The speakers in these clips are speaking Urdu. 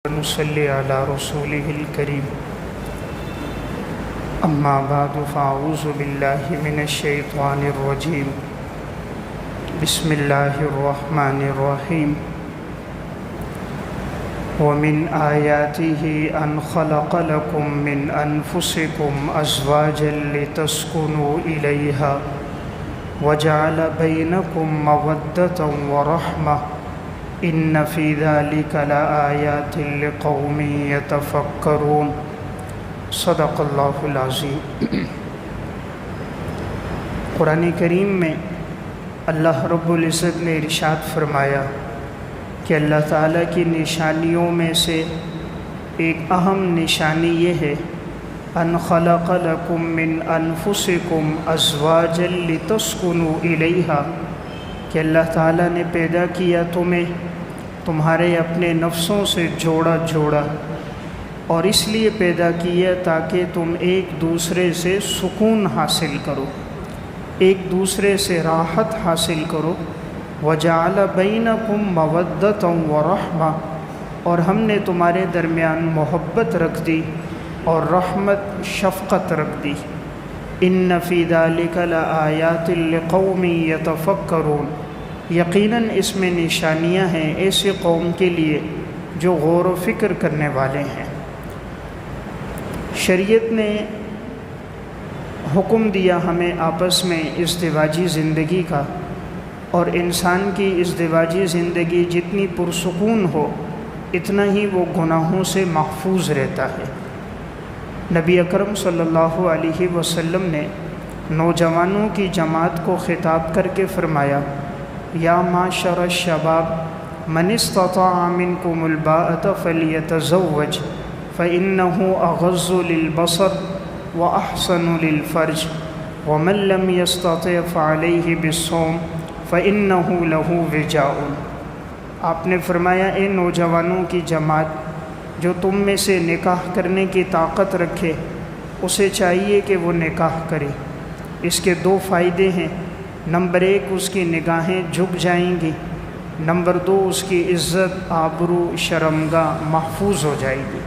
ونصلي على رسوله الكريم أما بعد فأعوذ بالله من الشيطان الرجيم بسم الله الرحمن الرحيم ومن آياته أن خلق لكم من أنفسكم أزواجا لتسكنوا إليها وجعل بينكم مودة ورحمة ان فی ذلک لآیات لقوم یتفکرون صدق اللہ العظیم۔ قرآن کریم میں اللہ رب العزت نے ارشاد فرمایا کہ اللہ تعالیٰ کی نشانیوں میں سے ایک اہم نشانی یہ ہے ان خلق لکم من انفسکم ازواجا لتسکنوا الیہا کہ اللہ تعالیٰ نے پیدا کیا تمہیں تمہارے اپنے نفسوں سے جوڑا اور اس لیے پیدا کیا تاکہ تم ایک دوسرے سے سکون حاصل کرو، ایک دوسرے سے راحت حاصل کرو۔ وَجَعَلَ بَيْنَكُمْ مَوَدَّةً وَرَحْمَةً اور ہم نے تمہارے درمیان محبت رکھ دی اور رحمت شفقت رکھ دی۔ ان فی ذلک لآیات لقوم یتفکرون یقیناً اس میں نشانیاں ہیں ایسے قوم کے لیے جو غور و فکر کرنے والے ہیں۔ شریعت نے حکم دیا ہمیں آپس میں ازدواجی زندگی کا، اور انسان کی ازدواجی زندگی جتنی پرسکون ہو اتنا ہی وہ گناہوں سے محفوظ رہتا ہے۔ نبی اکرم صلی اللہ علیہ وسلم نے نوجوانوں کی جماعت کو خطاب کر کے فرمایا یا معشر الشباب من استطاع منکم الباءۃ فلیتزوج فإنہ اغض للبصر واحسن للفرج ومن لم یستطع فعلیہ بالصوم فإنہ لہ وجاء۔ آپ نے فرمایا اے نوجوانوں کی جماعت، جو تم میں سے نکاح کرنے کی طاقت رکھے اسے چاہیے کہ وہ نکاح کرے۔ اس کے دو فائدے ہیں، نمبر ایک اس کی نگاہیں جھک جائیں گی، نمبر دو اس کی عزت آبرو شرمگاہ محفوظ ہو جائے گی۔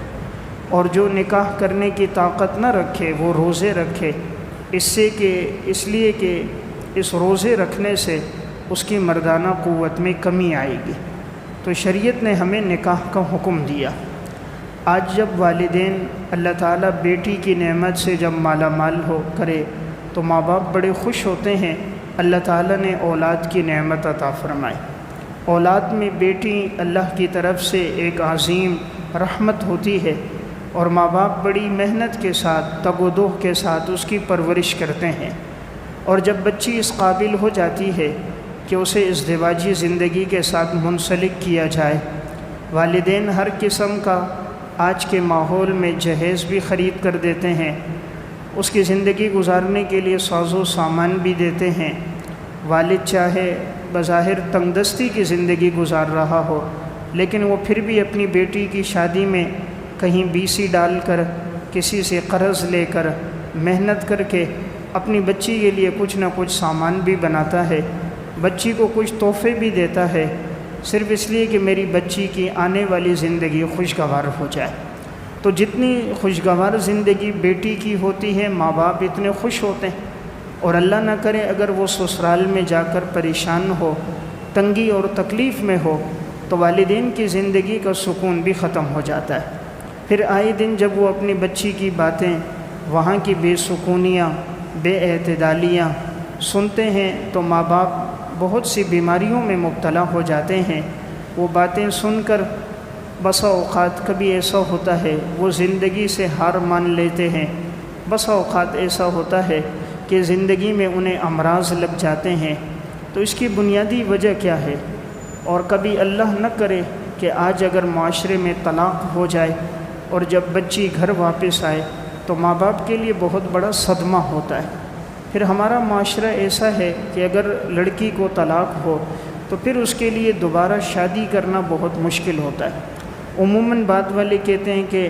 اور جو نکاح کرنے کی طاقت نہ رکھے وہ روزے رکھے، اس لیے کہ اس روزے رکھنے سے اس کی مردانہ قوت میں کمی آئے گی۔ تو شریعت نے ہمیں نکاح کا حکم دیا۔ آج جب والدین اللہ تعالیٰ بیٹی کی نعمت سے جب مالا مال ہو کرے تو ماں باپ بڑے خوش ہوتے ہیں، اللہ تعالیٰ نے اولاد کی نعمت عطا فرمائی۔ اولاد میں بیٹی اللہ کی طرف سے ایک عظیم رحمت ہوتی ہے، اور ماں باپ بڑی محنت کے ساتھ تگ و دو کے ساتھ اس کی پرورش کرتے ہیں۔ اور جب بچی اس قابل ہو جاتی ہے کہ اسے ازدواجی زندگی کے ساتھ منسلک کیا جائے، والدین ہر قسم کا آج کے ماحول میں جہیز بھی خرید کر دیتے ہیں، اس کی زندگی گزارنے کے لیے ساز و سامان بھی دیتے ہیں۔ والد چاہے بظاہر تنگ دستی کی زندگی گزار رہا ہو، لیکن وہ پھر بھی اپنی بیٹی کی شادی میں کہیں بیسی ڈال کر، کسی سے قرض لے کر، محنت کر کے اپنی بچی کے لیے کچھ نہ کچھ سامان بھی بناتا ہے، بچی کو کچھ تحفے بھی دیتا ہے، صرف اس لیے کہ میری بچی کی آنے والی زندگی خوشگوار ہو جائے۔ تو جتنی خوشگوار زندگی بیٹی کی ہوتی ہے ماں باپ اتنے خوش ہوتے ہیں، اور اللہ نہ کرے اگر وہ سسرال میں جا کر پریشان ہو، تنگی اور تکلیف میں ہو، تو والدین کی زندگی کا سکون بھی ختم ہو جاتا ہے۔ پھر آئے دن جب وہ اپنی بچی کی باتیں، وہاں کی بے سکونیاں، بے اعتدالیاں سنتے ہیں تو ماں باپ بہت سی بیماریوں میں مبتلا ہو جاتے ہیں۔ وہ باتیں سن کر بسا اوقات کبھی ایسا ہوتا ہے وہ زندگی سے ہار مان لیتے ہیں، بسا اوقات ایسا ہوتا ہے کہ زندگی میں انہیں امراض لگ جاتے ہیں۔ تو اس کی بنیادی وجہ کیا ہے؟ اور کبھی اللہ نہ کرے کہ آج اگر معاشرے میں طلاق ہو جائے اور جب بچی گھر واپس آئے تو ماں باپ کے لیے بہت بڑا صدمہ ہوتا ہے۔ پھر ہمارا معاشرہ ایسا ہے کہ اگر لڑکی کو طلاق ہو تو پھر اس کے لیے دوبارہ شادی کرنا بہت مشکل ہوتا ہے۔ عموماً بعد والے کہتے ہیں کہ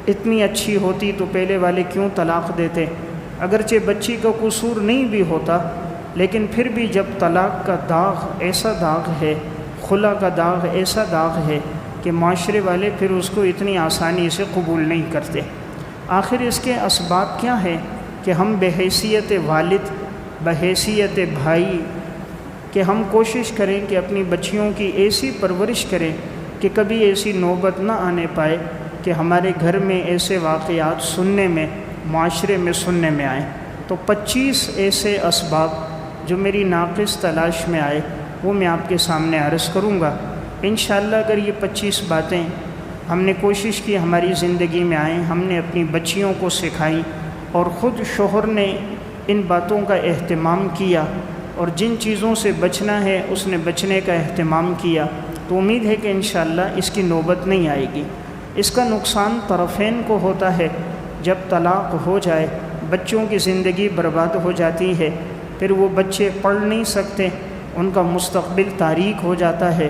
اتنی اچھی ہوتی تو پہلے والے کیوں طلاق دیتے، اگرچہ بچی کا قصور نہیں بھی ہوتا، لیکن پھر بھی جب طلاق کا داغ ایسا داغ ہے، خلا کا داغ ایسا داغ ہے کہ معاشرے والے پھر اس کو اتنی آسانی سے قبول نہیں کرتے۔ آخر اس کے اسباب کیا ہے کہ ہم بحیثیت والد، بحیثیت بھائی، کہ ہم کوشش کریں کہ اپنی بچیوں کی ایسی پرورش کریں کہ کبھی ایسی نوبت نہ آنے پائے کہ ہمارے گھر میں ایسے واقعات سننے میں، معاشرے میں سننے میں آئیں۔ تو 25 ایسے اسباب جو میری ناقص تلاش میں آئے وہ میں آپ کے سامنے عرض کروں گا۔ انشاءاللہ اگر یہ 25 باتیں ہم نے کوشش کی ہماری زندگی میں آئیں، ہم نے اپنی بچیوں کو سکھائیں اور خود شوہر نے ان باتوں کا اہتمام کیا اور جن چیزوں سے بچنا ہے اس نے بچنے کا اہتمام کیا، تو امید ہے کہ انشاءاللہ اس کی نوبت نہیں آئے گی۔ اس کا نقصان طرفین کو ہوتا ہے۔ جب طلاق ہو جائے بچوں کی زندگی برباد ہو جاتی ہے، پھر وہ بچے پڑھ نہیں سکتے، ان کا مستقبل تاریک ہو جاتا ہے۔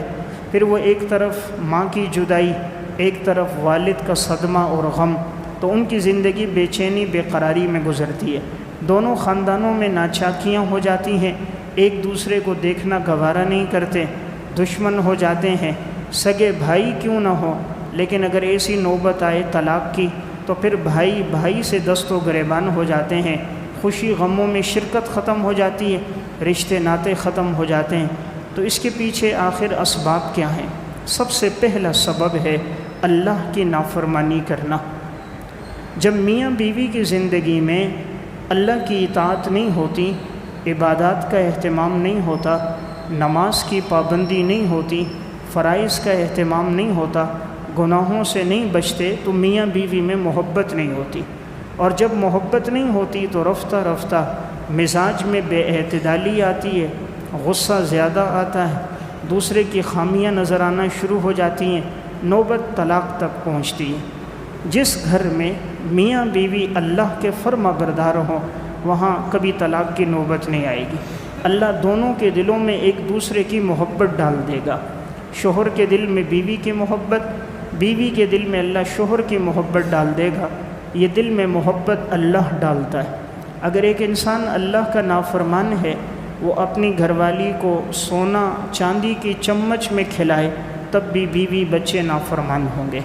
پھر وہ ایک طرف ماں کی جدائی، ایک طرف والد کا صدمہ اور غم، تو ان کی زندگی بے چینی، بے قراری میں گزرتی ہے۔ دونوں خاندانوں میں ناچاکیاں ہو جاتی ہیں، ایک دوسرے کو دیکھنا گوارا نہیں کرتے، دشمن ہو جاتے ہیں، سگے بھائی کیوں نہ ہو، لیکن اگر ایسی نوبت آئے طلاق کی تو پھر بھائی بھائی سے دست و گریبان ہو جاتے ہیں، خوشی غموں میں شرکت ختم ہو جاتی ہے، رشتے ناطے ختم ہو جاتے ہیں۔ تو اس کے پیچھے آخر اسباب کیا ہیں؟ سب سے پہلا سبب ہے اللہ کی نافرمانی کرنا۔ جب میاں بیوی کی زندگی میں اللہ کی اطاعت نہیں ہوتی، عبادات کا اہتمام نہیں ہوتا، نماز کی پابندی نہیں ہوتی، فرائض کا اہتمام نہیں ہوتا، گناہوں سے نہیں بچتے، تو میاں بیوی میں محبت نہیں ہوتی، اور جب محبت نہیں ہوتی تو رفتہ رفتہ مزاج میں بے اعتدالی آتی ہے، غصہ زیادہ آتا ہے، دوسرے کی خامیاں نظر آنا شروع ہو جاتی ہیں، نوبت طلاق تک پہنچتی ہے۔ جس گھر میں میاں بیوی اللہ کے فرما بردار ہوں وہاں کبھی طلاق کی نوبت نہیں آئے گی۔ اللہ دونوں کے دلوں میں ایک دوسرے کی محبت ڈال دے گا، شوہر کے دل میں بیوی کی محبت، بیوی کے دل میں اللہ شوہر کی محبت ڈال دے گا۔ یہ دل میں محبت اللہ ڈالتا ہے۔ اگر ایک انسان اللہ کا نافرمان ہے، وہ اپنی گھر والی کو سونا چاندی کی چمچ میں کھلائے تب بھی بیوی بچے نافرمان ہوں گے۔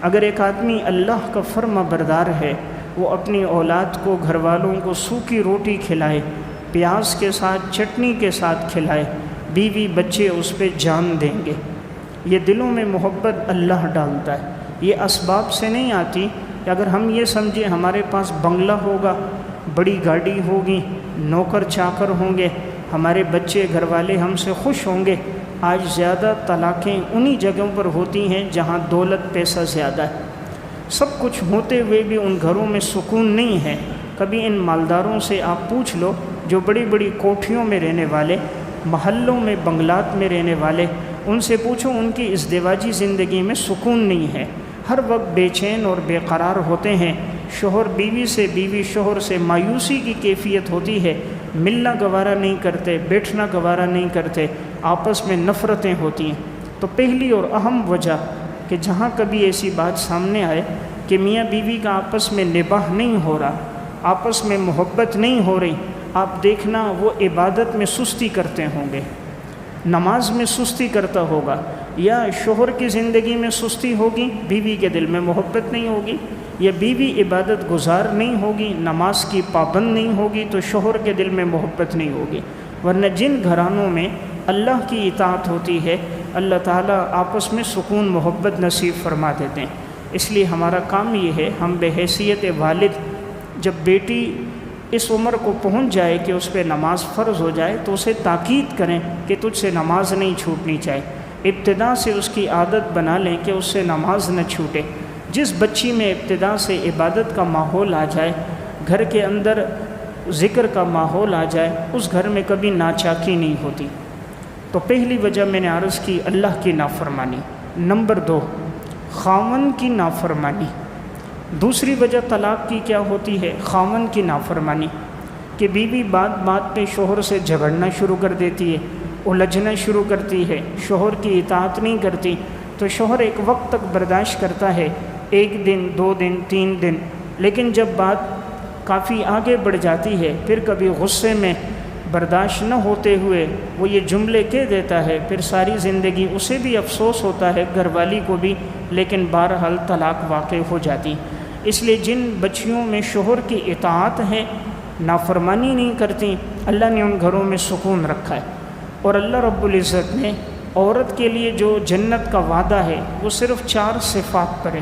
اگر ایک آدمی اللہ کا فرما بردار ہے، وہ اپنی اولاد کو، گھر والوں کو سوکھی روٹی کھلائے، پیاز کے ساتھ، چٹنی کے ساتھ کھلائے، بیوی بچے اس پہ جان دیں گے۔ یہ دلوں میں محبت اللہ ڈالتا ہے۔ یہ اسباب سے نہیں آتی کہ اگر ہم یہ سمجھیں ہمارے پاس بنگلہ ہوگا، بڑی گاڑی ہوگی، نوکر چاکر ہوں گے، ہمارے بچے گھر والے ہم سے خوش ہوں گے۔ آج زیادہ طلاقیں انہی جگہوں پر ہوتی ہیں جہاں دولت پیسہ زیادہ ہے۔ سب کچھ ہوتے ہوئے بھی ان گھروں میں سکون نہیں ہے۔ کبھی ان مالداروں سے آپ پوچھ لو جو بڑی بڑی کوٹھیوں میں رہنے والے، محلوں میں، بنگلات میں رہنے والے، ان سے پوچھو ان کی ازدواجی زندگی میں سکون نہیں ہے، ہر وقت بے چین اور بے قرار ہوتے ہیں۔ شوہر بیوی سے، بیوی شوہر سے مایوسی کی کیفیت ہوتی ہے، ملنا گوارا نہیں کرتے، بیٹھنا گوارا نہیں کرتے، آپس میں نفرتیں ہوتی ہیں۔ تو پہلی اور اہم وجہ کہ جہاں کبھی ایسی بات سامنے آئے کہ میاں بیوی کا آپس میں نباہ نہیں ہو رہا، آپس میں محبت نہیں ہو رہی، آپ دیکھنا وہ عبادت میں سستی کرتے ہوں گے، نماز میں سستی کرتا ہوگا، یا شوہر کی زندگی میں سستی ہوگی، بیوی کے دل میں محبت نہیں ہوگی، یا بیوی عبادت گزار نہیں ہوگی، نماز کی پابند نہیں ہوگی، تو شوہر کے دل میں محبت نہیں ہوگی۔ ورنہ جن گھرانوں میں اللہ کی اطاعت ہوتی ہے، اللہ تعالیٰ آپس میں سکون محبت نصیب فرما دیتے ہیں۔ اس لیے ہمارا کام یہ ہے، ہم بحیثیت والد جب بیٹی اس عمر کو پہنچ جائے کہ اس پہ نماز فرض ہو جائے تو اسے تاکید کریں کہ تجھ سے نماز نہیں چھوٹنی چاہیے، ابتدا سے اس کی عادت بنا لیں کہ اس سے نماز نہ چھوٹے۔ جس بچی میں ابتدا سے عبادت کا ماحول آ جائے، گھر کے اندر ذکر کا ماحول آ جائے، اس گھر میں کبھی ناچاکی نہیں ہوتی۔ تو پہلی وجہ میں نے عرض کی اللہ کی نافرمانی۔ نمبر 2، خاوند کی نافرمانی۔ دوسری وجہ طلاق کی کیا ہوتی ہے؟ خاوند کی نافرمانی، کہ بیوی بات بات پہ شوہر سے جھگڑنا شروع کر دیتی ہے، الجھنا شروع کرتی ہے، شوہر کی اطاعت نہیں کرتی، تو شوہر ایک وقت تک برداشت کرتا ہے، 1 دن، 2 دن، 3 دن، لیکن جب بات کافی آگے بڑھ جاتی ہے پھر کبھی غصے میں برداشت نہ ہوتے ہوئے وہ یہ جملے کہہ دیتا ہے، پھر ساری زندگی اسے بھی افسوس ہوتا ہے، گھر والی کو بھی، لیکن بہرحال طلاق واقع ہو جاتی۔ اس لیے جن بچیوں میں شوہر کی اطاعت ہے، نافرمانی نہیں کرتی، اللہ نے ان گھروں میں سکون رکھا ہے۔ اور اللہ رب العزت نے عورت کے لیے جو جنت کا وعدہ ہے وہ صرف 4 صفات پر ہے۔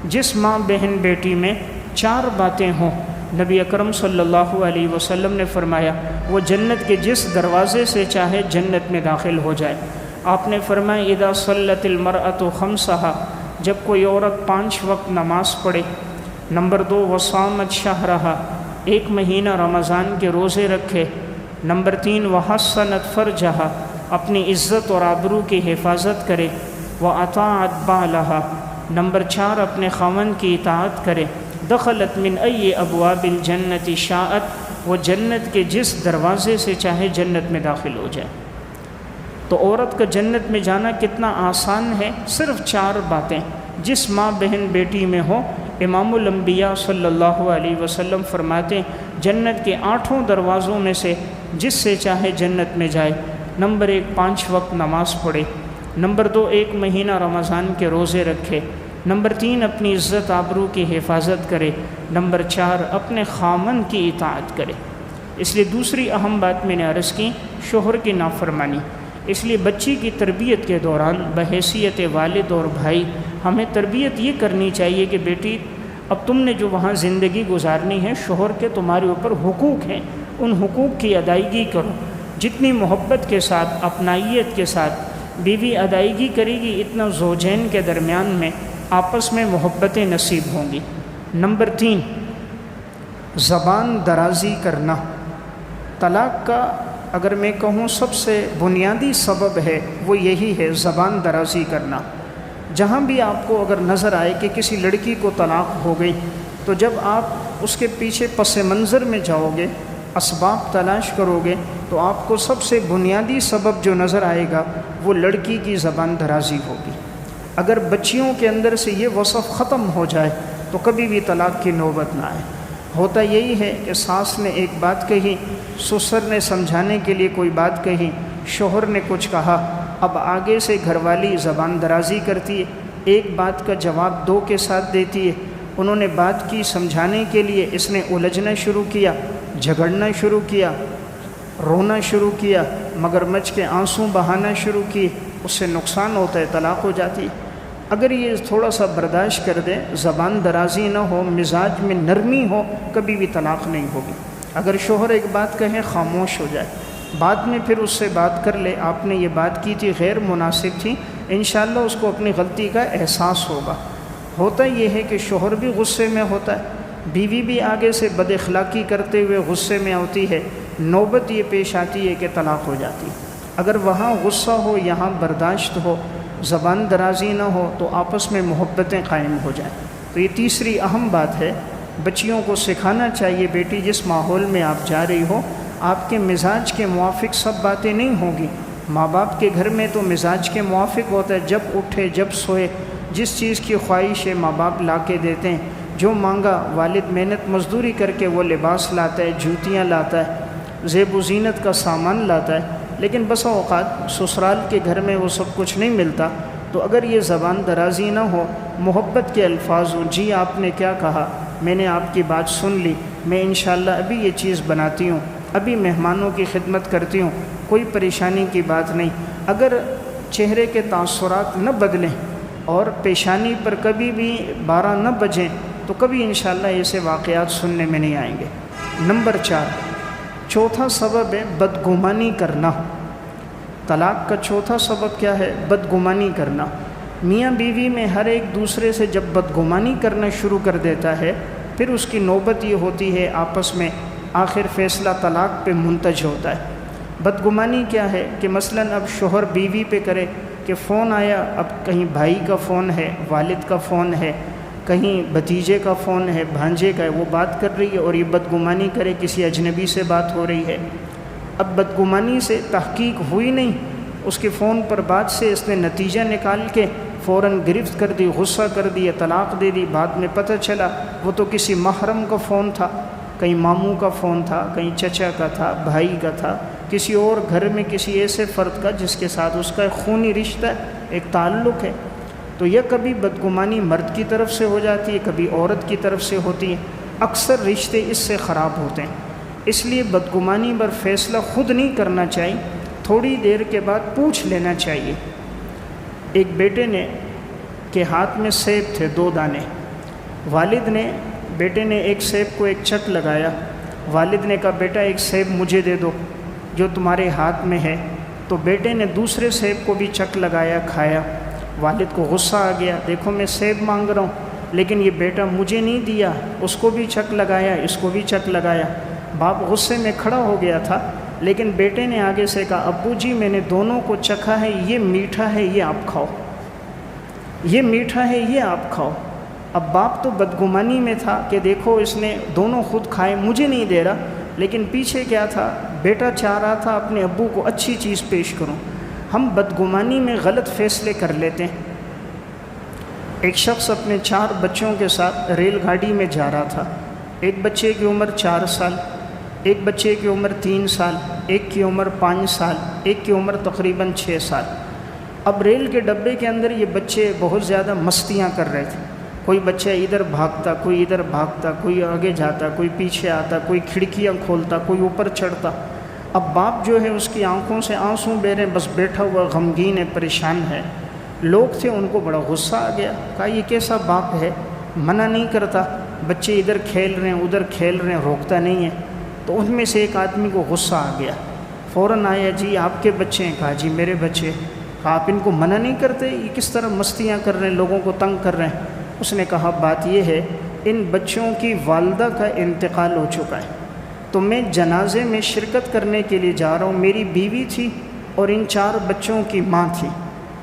جس ماں بہن بیٹی میں 4 باتیں ہوں، نبی اکرم صلی اللہ علیہ وسلم نے فرمایا وہ جنت کے جس دروازے سے چاہے جنت میں داخل ہو جائے۔ آپ نے فرمایا اذا صلت المرأة خمسہا، جب کوئی عورت 5 وقت نماز پڑھے۔ نمبر 2 وصامت شہرہا، 1 مہینہ رمضان کے روزے رکھے۔ نمبر 3 وحسنت فرجہا، اپنی عزت اور آبرو کی حفاظت کرے۔ واطاعت بالہا، نمبر 4 اپنے خاوند کی اطاعت کرے۔ دخلت من ای ابواب الجنت شاءت، وہ جنت کے جس دروازے سے چاہے جنت میں داخل ہو جائے۔ تو عورت کا جنت میں جانا کتنا آسان ہے، صرف 4 باتیں جس ماں بہن بیٹی میں ہو۔ امام الانبیاء صلی اللہ علیہ وسلم فرماتے ہیں جنت کے 8 دروازوں میں سے جس سے چاہے جنت میں جائے۔ نمبر 1 5 وقت نماز پڑھے۔ نمبر 2 1 مہینہ رمضان کے روزے رکھے۔ نمبر 3 اپنی عزت آبرو کی حفاظت کرے۔ نمبر 4 اپنے خامن کی اطاعت کرے۔ اس لیے دوسری اہم بات میں نے عرض کی، شوہر کی نافرمانی۔ اس لیے بچی کی تربیت کے دوران بحیثیت والد اور بھائی ہمیں تربیت یہ کرنی چاہیے کہ بیٹی اب تم نے جو وہاں زندگی گزارنی ہے، شوہر کے تمہارے اوپر حقوق ہیں، ان حقوق کی ادائیگی کرو۔ جتنی محبت کے ساتھ، اپنائیت کے ساتھ بیوی ادائیگی کرے گی، اتنا زوجین کے درمیان میں آپس میں محبتیں نصیب ہوں گی۔ نمبر 3 زبان درازی کرنا۔ طلاق کا اگر میں کہوں سب سے بنیادی سبب ہے وہ یہی ہے، زبان درازی کرنا۔ جہاں بھی آپ کو اگر نظر آئے کہ کسی لڑکی کو طلاق ہو گئی، تو جب آپ اس کے پیچھے پس منظر میں جاؤ گے، اسباب تلاش کرو گے، تو آپ کو سب سے بنیادی سبب جو نظر آئے گا وہ لڑکی کی زبان درازی ہوگی۔ اگر بچیوں کے اندر سے یہ وصف ختم ہو جائے تو کبھی بھی طلاق کی نوبت نہ آئے۔ ہوتا یہی ہے کہ ساس نے ایک بات کہی، سسر نے سمجھانے کے لیے کوئی بات کہی، شوہر نے کچھ کہا، اب آگے سے گھر والی زبان درازی کرتی ہے، ایک بات کا جواب 2 کے ساتھ دیتی ہے۔ انہوں نے بات کی سمجھانے کے لیے، اس نے الجھنا شروع کیا، جھگڑنا شروع کیا، رونا شروع کیا، مگرمچھ کے آنسو بہانا شروع کیے، اس سے نقصان ہوتا ہے، طلاق ہو جاتی ہے۔ اگر یہ تھوڑا سا برداشت کر دے، زبان درازی نہ ہو، مزاج میں نرمی ہو، کبھی بھی طلاق نہیں ہوگی۔ اگر شوہر ایک بات کہے خاموش ہو جائے، بعد میں پھر اس سے بات کر لے، آپ نے یہ بات کی تھی غیر مناسب تھی، انشاءاللہ اس کو اپنی غلطی کا احساس ہوگا۔ ہوتا یہ ہے کہ شوہر بھی غصے میں ہوتا ہے، بیوی بھی آگے سے بد اخلاقی کرتے ہوئے غصے میں ہوتی ہے، نوبت یہ پیش آتی ہے کہ طلاق ہو جاتی۔ اگر وہاں غصہ ہو، یہاں برداشت ہو، زبان درازی نہ ہو، تو آپس میں محبتیں قائم ہو جائیں۔ تو یہ تیسری اہم بات ہے، بچیوں کو سکھانا چاہیے بیٹی جس ماحول میں آپ جا رہی ہو، آپ کے مزاج کے موافق سب باتیں نہیں ہوں گی۔ ماں باپ کے گھر میں تو مزاج کے موافق ہوتا ہے، جب اٹھے جب سوئے، جس چیز کی خواہش ہے ماں باپ لا کے دیتے ہیں، جو مانگا والد محنت مزدوری کر کے وہ لباس لاتا ہے، جوتیاں لاتا ہے، زیب و زینت کا سامان لاتا ہے، لیکن بسا اوقات سسرال کے گھر میں وہ سب کچھ نہیں ملتا۔ تو اگر یہ زبان درازی نہ ہو، محبت کے الفاظ ہوں، جی آپ نے کیا کہا، میں نے آپ کی بات سن لی، میں انشاءاللہ ابھی یہ چیز بناتی ہوں، ابھی مہمانوں کی خدمت کرتی ہوں، کوئی پریشانی کی بات نہیں۔ اگر چہرے کے تاثرات نہ بدلیں اور پیشانی پر کبھی بھی 12 نہ بجیں، تو کبھی انشاءاللہ ایسے واقعات سننے میں نہیں آئیں گے۔ نمبر 4 چوتھا سبب ہے بدگمانی کرنا۔ طلاق کا چوتھا سبب کیا ہے؟ بدگمانی کرنا۔ میاں بیوی میں ہر ایک دوسرے سے جب بدگمانی کرنا شروع کر دیتا ہے، پھر اس کی نوبت یہ ہوتی ہے آپس میں آخر فیصلہ طلاق پہ منتج ہوتا ہے۔ بدگمانی کیا ہے کہ مثلاً اب شوہر بیوی پہ کرے کہ فون آیا، اب کہیں بھائی کا فون ہے، والد کا فون ہے، کہیں بھتیجے کا فون ہے، بھانجے کا ہے، وہ بات کر رہی ہے اور یہ بدگمانی کرے کسی اجنبی سے بات ہو رہی ہے۔ اب بدگمانی سے تحقیق ہوئی نہیں، اس کے فون پر بات سے اس نے نتیجہ نکال کے فوراً گرفت کر دی، غصہ کر دیا، طلاق دے دی۔ بعد میں پتہ چلا وہ تو کسی محرم کا فون تھا، کہیں ماموں کا فون تھا، کہیں چچا کا تھا، بھائی کا تھا، کسی اور گھر میں کسی ایسے فرد کا جس کے ساتھ اس کا ایک خونی رشتہ ہے، ایک تعلق ہے، تو یہ کبھی بدگمانی مرد کی طرف سے ہو جاتی ہے، کبھی عورت کی طرف سے ہوتی ہے، اکثر رشتے اس سے خراب ہوتے ہیں۔ اس لیے بدگمانی پر فیصلہ خود نہیں کرنا چاہیے، تھوڑی دیر کے بعد پوچھ لینا چاہیے۔ ایک بیٹے نے کے ہاتھ میں سیب تھے 2 دانے، بیٹے نے ایک سیب کو ایک چک لگایا، والد نے کہا بیٹا ایک سیب مجھے دے دو جو تمہارے ہاتھ میں ہے، تو بیٹے نے دوسرے سیب کو بھی چک لگایا، کھایا۔ والد کو غصہ آ گیا، دیکھو میں سیب مانگ رہا ہوں لیکن یہ بیٹا مجھے نہیں دیا، اس کو بھی چک لگایا، اس کو بھی چک لگایا۔ باپ غصے میں کھڑا ہو گیا تھا، لیکن بیٹے نے آگے سے کہا ابو جی میں نے دونوں کو چکھا ہے، یہ میٹھا ہے، یہ آپ کھاؤ، یہ میٹھا ہے، یہ آپ کھاؤ۔ اب باپ تو بدگمانی میں تھا کہ دیکھو اس نے دونوں خود کھائے، مجھے نہیں دے رہا، لیکن پیچھے کیا تھا، بیٹا چاہ رہا تھا اپنے ابو کو اچھی چیز پیش کروں۔ ہم بدگمانی میں غلط فیصلے کر لیتے ہیں۔ ایک شخص اپنے 4 بچوں کے ساتھ ریل گاڑی میں جا رہا تھا، ایک بچے کی عمر 4 سال، ایک بچے کی عمر 3 سال، ایک کی عمر 5 سال، ایک کی عمر تقریباً 6 سال۔ اب ریل کے ڈبے کے اندر یہ بچے بہت زیادہ مستیاں کر رہے تھے، کوئی بچہ ادھر بھاگتا، کوئی ادھر بھاگتا، کوئی آگے جاتا، کوئی پیچھے آتا، کوئی کھڑکیاں کھولتا، کوئی اوپر چڑھتا۔ اب باپ جو ہے اس کی آنکھوں سے آنسو بہ رہے ہیں، بس بیٹھا ہوا غمگین ہے، پریشان ہے۔ لوگ تھے، ان کو بڑا غصہ آ گیا، کہا یہ کیسا باپ ہے، منع نہیں کرتا، بچے ادھر کھیل رہے ہیں ادھر کھیل رہے ہیں، روکتا نہیں ہے۔ تو ان میں سے ایک آدمی کو غصہ آ گیا، فوراً آیا، جی آپ کے بچے ہیں؟ کہا جی میرے بچے۔ کہا آپ ان کو منع نہیں کرتے، یہ کس طرح مستیاں کر رہے ہیں، لوگوں کو تنگ کر رہے ہیں؟ اس نے کہا بات یہ ہے ان بچوں کی والدہ کا انتقال ہو چکا ہے، تو میں جنازے میں شرکت کرنے کے لیے جا رہا ہوں، میری بیوی تھی اور ان 4 بچوں کی ماں تھی،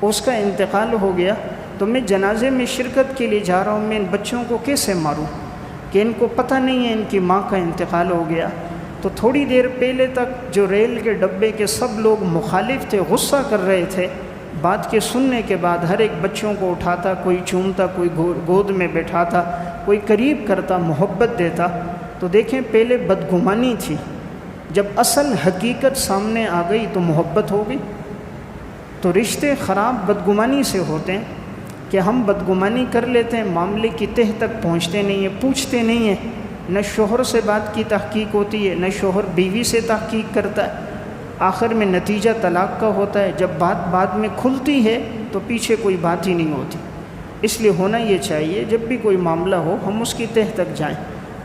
اس کا انتقال ہو گیا، تو میں جنازے میں شرکت کے لیے جا رہا ہوں، میں ان بچوں کو کیسے ماروں کہ ان کو پتہ نہیں ہے ان کی ماں کا انتقال ہو گیا۔ تو تھوڑی دیر پہلے تک جو ریل کے ڈبے کے سب لوگ مخالف تھے، غصہ کر رہے تھے، بات کے سننے کے بعد ہر ایک بچوں کو اٹھاتا، کوئی چومتا، کوئی گود میں بٹھاتا، کوئی قریب کرتا، محبت دیتا۔ تو دیکھیں پہلے بدگمانی تھی، جب اصل حقیقت سامنے آ گئی تو محبت ہو گئی۔ تو رشتے خراب بدگمانی سے ہوتے ہیں کہ ہم بدگمانی کر لیتے ہیں، معاملے کی تہ تک پہنچتے نہیں ہیں، پوچھتے نہیں ہیں، نہ شوہر سے بات کی تحقیق ہوتی ہے، نہ شوہر بیوی سے تحقیق کرتا ہے، آخر میں نتیجہ طلاق کا ہوتا ہے۔ جب بات بعد میں کھلتی ہے تو پیچھے کوئی بات ہی نہیں ہوتی۔ اس لیے ہونا یہ چاہیے جب بھی کوئی معاملہ ہو ہم اس کی تہ تک جائیں۔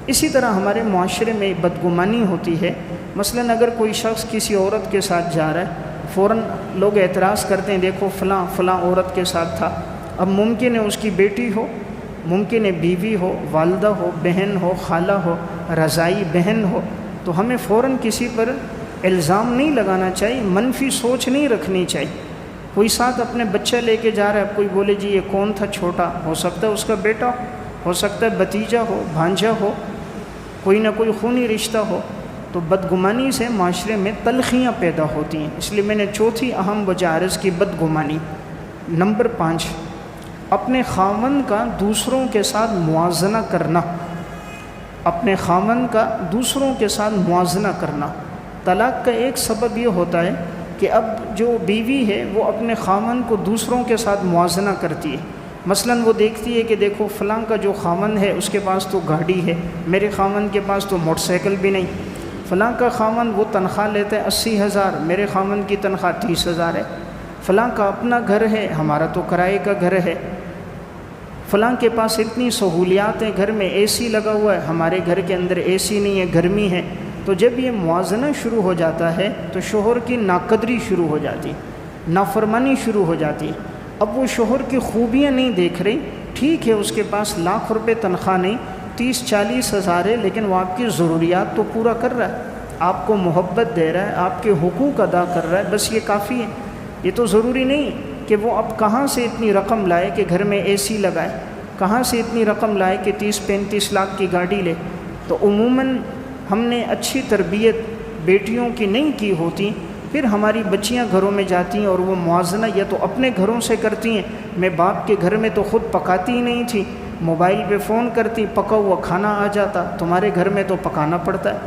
اسی طرح ہمارے معاشرے میں بدگمانی ہوتی ہے، مثلاً اگر کوئی شخص کسی عورت کے ساتھ جا رہا ہے، فوراً لوگ اعتراض کرتے ہیں دیکھو فلاں فلاں عورت کے ساتھ تھا۔ اب ممکن ہے اس کی بیٹی ہو، ممکن ہے بیوی ہو، والدہ ہو، بہن ہو، خالہ ہو، رضائی بہن ہو، تو ہمیں فوراً کسی پر الزام نہیں لگانا چاہیے، منفی سوچ نہیں رکھنی چاہیے۔ کوئی ساتھ اپنے بچہ لے کے جا رہا ہے، اب کوئی بولے جی یہ کون تھا چھوٹا، ہو سکتا ہے اس کا بیٹا ہو سکتا ہے بھتیجا ہو، بھانجا ہو، کوئی نہ کوئی خونی رشتہ ہو، تو بدگمانی سے معاشرے میں تلخیاں پیدا ہوتی ہیں۔ اس لیے میں نے چوتھی اہم وجہ عرض کی بدگمانی۔ نمبر 5، اپنے خاوند کا دوسروں کے ساتھ موازنہ کرنا، اپنے خاوند کا دوسروں کے ساتھ موازنہ کرنا۔ طلاق کا ایک سبب یہ ہوتا ہے کہ اب جو بیوی ہے وہ اپنے خاوند کو دوسروں کے ساتھ موازنہ کرتی ہے۔ مثلاً وہ دیکھتی ہے کہ دیکھو فلاں کا جو خاوند ہے اس کے پاس تو گاڑی ہے، میرے خاوند کے پاس تو موٹر سائیکل بھی نہیں، فلاں کا خاوند وہ تنخواہ لیتا ہے 80,000، میرے خاوند کی تنخواہ 30,000 ہے، فلاں کا اپنا گھر ہے، ہمارا تو کرائے کا گھر ہے، فلاں کے پاس اتنی سہولیات ہیں، گھر میں اے سی لگا ہوا ہے، ہمارے گھر کے اندر اے سی نہیں ہے، گرمی ہے۔ تو جب یہ موازنہ شروع ہو جاتا ہے تو شوہر کی ناقدری شروع ہو جاتی، نافرمانی شروع ہو جاتی ہے۔ اب وہ شوہر کی خوبیاں نہیں دیکھ رہی، ٹھیک ہے اس کے پاس لاکھ روپے تنخواہ نہیں، 30-40 ہزار ہے، لیکن وہ آپ کی ضروریات تو پورا کر رہا ہے، آپ کو محبت دے رہا ہے، آپ کے حقوق ادا کر رہا ہے، بس یہ کافی ہے۔ یہ تو ضروری نہیں کہ وہ اب کہاں سے اتنی رقم لائے کہ گھر میں اے سی لگائے، کہاں سے اتنی رقم لائے کہ 30-35 لاکھ کی گاڑی لے۔ تو عموماً ہم نے اچھی تربیت بیٹیوں کی نہیں کی ہوتی، پھر ہماری بچیاں گھروں میں جاتی ہیں اور وہ موازنہ یا تو اپنے گھروں سے کرتی ہیں، میں باپ کے گھر میں تو خود پکاتی ہی نہیں تھی، موبائل پہ فون کرتی، پکا ہوا کھانا آ جاتا، تمہارے گھر میں تو پکانا پڑتا ہے۔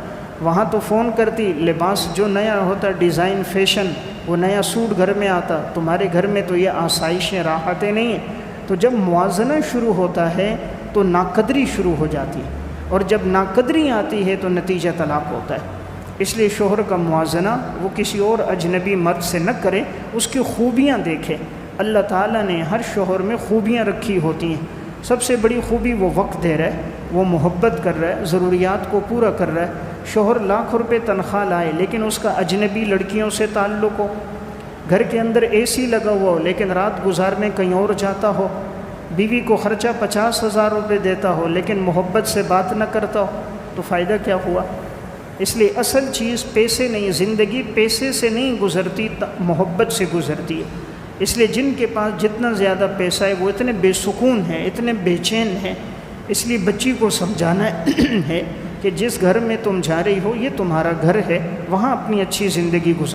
وہاں تو فون کرتی، لباس جو نیا ہوتا ڈیزائن فیشن، وہ نیا سوٹ گھر میں آتا، تمہارے گھر میں تو یہ آسائشیں راحتیں نہیں ہیں۔ تو جب موازنہ شروع ہوتا ہے تو ناقدری شروع ہو جاتی ہے، اور جب ناقدری آتی ہے تو نتیجہ طلاق ہوتا ہے۔ اس لیے شوہر کا موازنہ وہ کسی اور اجنبی مرد سے نہ کرے، اس کی خوبیاں دیکھے۔ اللہ تعالیٰ نے ہر شوہر میں خوبیاں رکھی ہوتی ہیں۔ سب سے بڑی خوبی وہ وقت دے رہا ہے، وہ محبت کر رہا ہے، ضروریات کو پورا کر رہا ہے۔ شوہر لاکھ روپے تنخواہ لائے لیکن اس کا اجنبی لڑکیوں سے تعلق ہو، گھر کے اندر اے سی لگا ہوا ہو لیکن رات گزارنے کہیں اور جاتا ہو، بیوی کو خرچہ 50,000 روپے دیتا ہو لیکن محبت سے بات نہ کرتا ہو، تو فائدہ کیا ہوا؟ اس لیے اصل چیز پیسے نہیں، زندگی پیسے سے نہیں گزرتی، محبت سے گزرتی ہے۔ اس لیے جن کے پاس جتنا زیادہ پیسہ ہے وہ اتنے بے سکون ہیں، اتنے بے چین ہیں۔ اس لیے بچی کو سمجھانا ہے کہ جس گھر میں تم جا رہی ہو یہ تمہارا گھر ہے، وہاں اپنی اچھی زندگی گزار۔